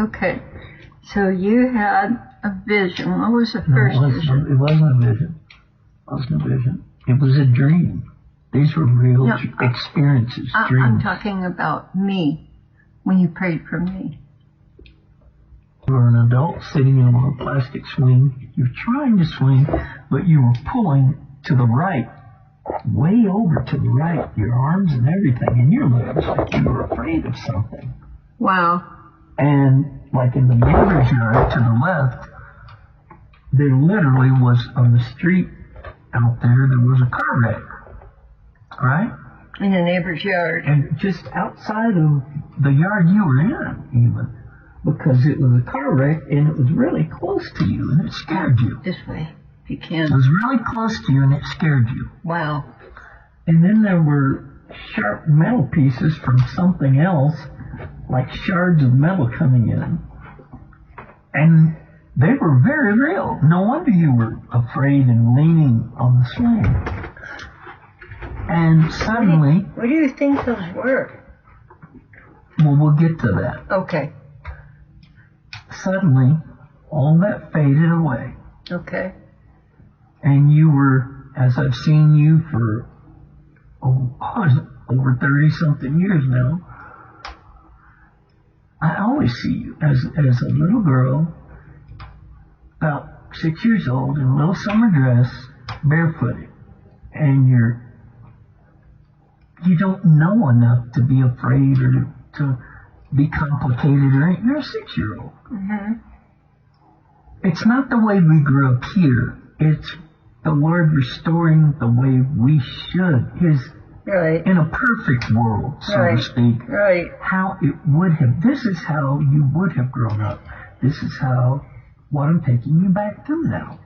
Okay. So you had a vision. What was the first vision? It wasn't a vision. It wasn't a vision. It was a dream. These were real experiences, dreams. I'm talking about me, when you prayed for me. You were an adult sitting on a plastic swing. You were trying to swing, but you were pulling to the right, way over to the right, your arms and everything, and your legs, like you were afraid of something. Wow. And like in the neighbor's yard to the left, there literally was on the street out there was a car wreck, right? In the neighbor's yard. And just outside of the yard you were in, even. Because it was a car wreck and it was really close to you and it scared you. This way, if you can. It was really close to you and it scared you. Wow. And then there were sharp metal pieces from something else, like shards of metal coming in. And they were very real. No wonder you were afraid and leaning on the swing. And suddenly... What do you think those were? Well, we'll get to that. Okay. Suddenly, all that faded away. Okay. And you were, as I've seen you for over 30-something years now, I always see you as a little girl, about 6 years old, in a little summer dress, barefooted. And you don't know enough to be afraid or to be complicated or anything. You're a 6-year-old. Mm-hmm. It's not the way we grew up here. It's the Lord restoring the way we should. Right. In a perfect world, so to speak. Right. How it would have. This is how you would have grown up. This is what I'm taking you back to now.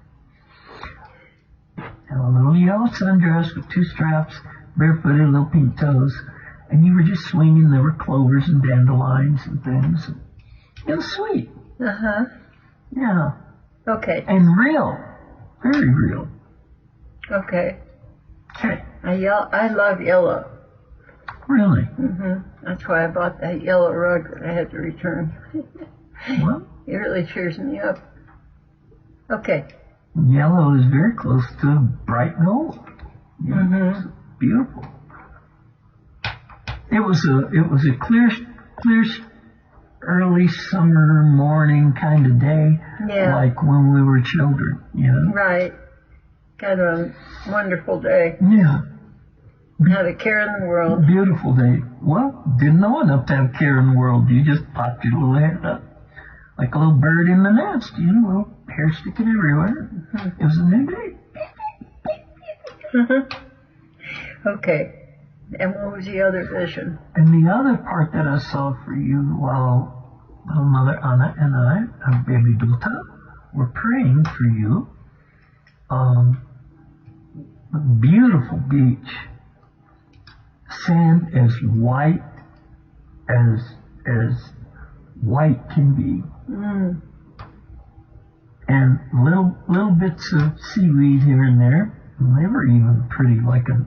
And a little yellow sundress with 2 straps, barefooted, little pink toes. And you were just swinging. There were clovers and dandelions and things. It was sweet. Uh-huh. Yeah. Okay. And real. Very real. Okay. Okay. I love yellow. Really? Mm-hmm. That's why I bought that yellow rug that I had to return. Well, it really cheers me up. Okay. Yellow is very close to bright gold. Mm-hmm. It's beautiful. It was a clear early summer morning kind of day, like when we were children, you know? Right. Kind of a wonderful day. Yeah. Had a care in the world. Beautiful day. Well, didn't know enough to have care in the world. You just popped your little head up like a little bird in the nest, you know, little hair sticking everywhere. Mm-hmm. It was a new day. Mm-hmm. Okay. And what was the other vision? And the other part that I saw for you while Mother Anna and I, our baby Dulta, were praying for you, a beautiful beach, sand as white as white can be, and little bits of seaweed here and there. And they were even pretty, like a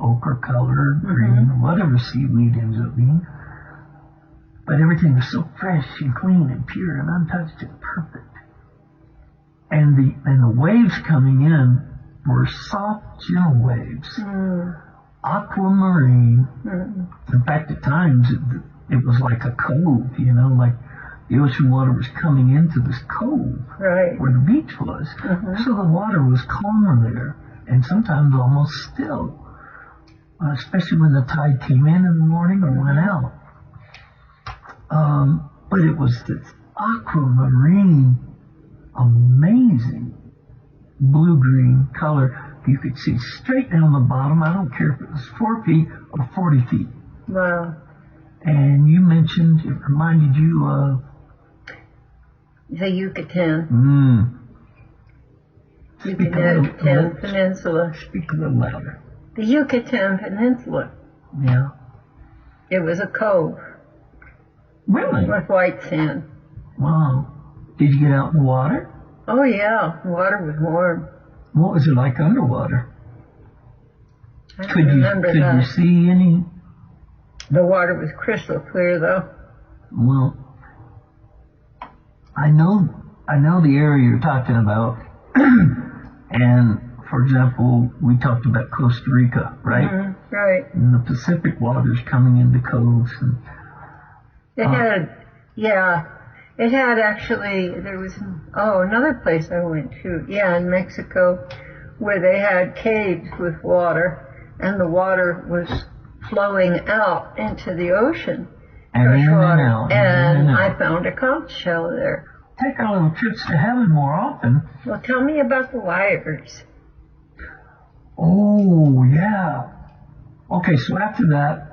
ochre color, green, whatever seaweed ends up being. But everything was so fresh and clean and pure and untouched and perfect. And the waves coming in were soft, gentle waves, aquamarine. In fact, at times it was like a cove, like the ocean water was coming into this cove where the beach was. So the water was calmer there, and sometimes almost still. Especially when the tide came in the morning or went out. But it was this aquamarine, amazing blue-green color. You could see straight down the bottom. I don't care if it was 4 feet or 40 feet. Wow. And you mentioned, it reminded you of... The Yucatan. Yucatan Peninsula. Speak a little louder. The Yucatan Peninsula. Yeah. It was a cove. Really? With white sand. Wow. Did you get out in the water? Oh, yeah. The water was warm. What was it like underwater? Could you see any? The water was crystal clear, though. Well, I know the area you're talking about, and for example, we talked about Costa Rica, right? Mm-hmm. Right. And the Pacific waters coming into coves, and it had actually. There was another place I went to, in Mexico, where they had caves with water, and the water was flowing out into the ocean. And I found a conch shell there. Take our little trips to heaven more often. Well, tell me about the wires. Oh, yeah. Okay, so after that,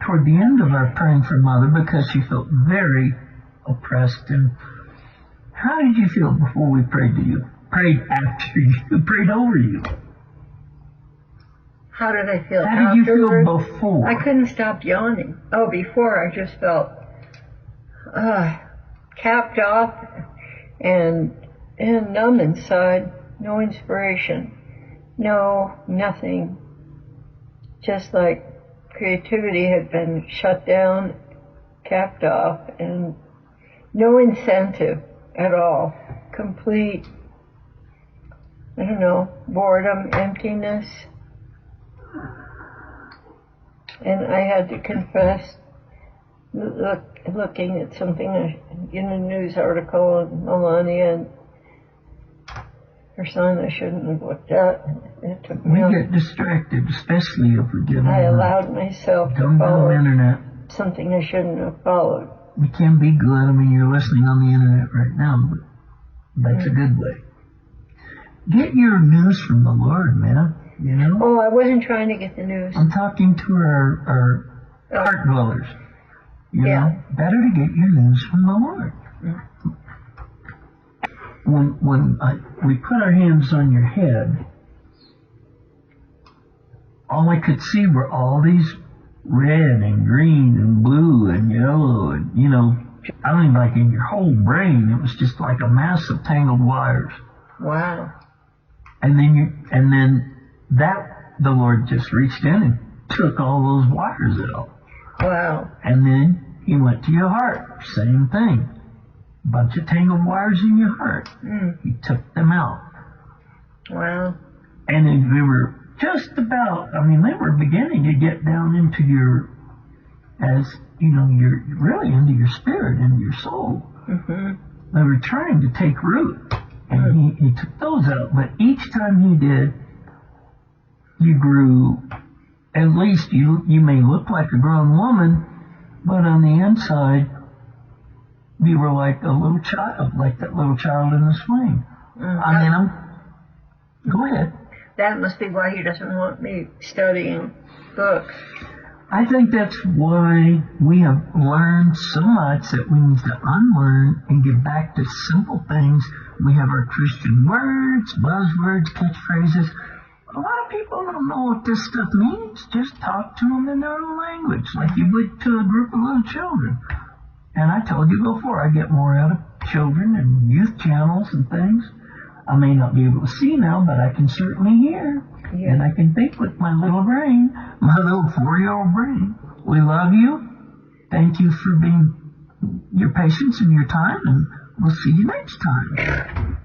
toward the end of our praying for Mother, because she felt very oppressed, and how did you feel before we prayed to you? Prayed after you, prayed over you. How did I feel How did you feel afterwards? before? I couldn't stop yawning. Oh, before I just felt capped off and numb inside. No inspiration. No, nothing. Just like creativity had been shut down, capped off, and no incentive at all. Complete, I don't know, boredom, emptiness. And I had to confess, looking at something in a news article of Melania and her son I shouldn't have looked at. It took me We get distracted, especially if we get on I allowed myself to dumb follow internet. something I shouldn't have followed. It can be good. I mean, you're listening on the internet right now, but that's a good way. Get your news from the Lord, man. You know? Oh, I wasn't trying to get the news. I'm talking to our heart dwellers. You know? Better to get your news from the Lord. When we put our hands on your head, all I could see were all these red and green and blue and yellow and, I mean, like in your whole brain, it was just like a mass of tangled wires. Wow. And then the Lord just reached in and took all those wires out. Wow. And then He went to your heart. Same thing. Bunch of tangled wires in your heart. He took them out. Wow. And they were just about, they were beginning to get down into you're really into your spirit, into your soul. Mm-hmm. They were trying to take root. And he took those out. But each time He did, you grew, at least you may look like a grown woman, but on the inside, you were like a little child, like that little child in the swing. Go ahead. That must be why He doesn't want me studying books. I think that's why we have learned so much that we need to unlearn and get back to simple things. We have our Christian words, buzzwords, catchphrases. A lot of people don't know what this stuff means. Just talk to them in their own language, like you would to a group of little children. And I told you before, I get more out of children and youth channels and things. I may not be able to see now, but I can certainly hear. Yeah. And I can think with my little brain, my little 4-year-old brain. We love you. Thank you for your patience and your time, and we'll see you next time.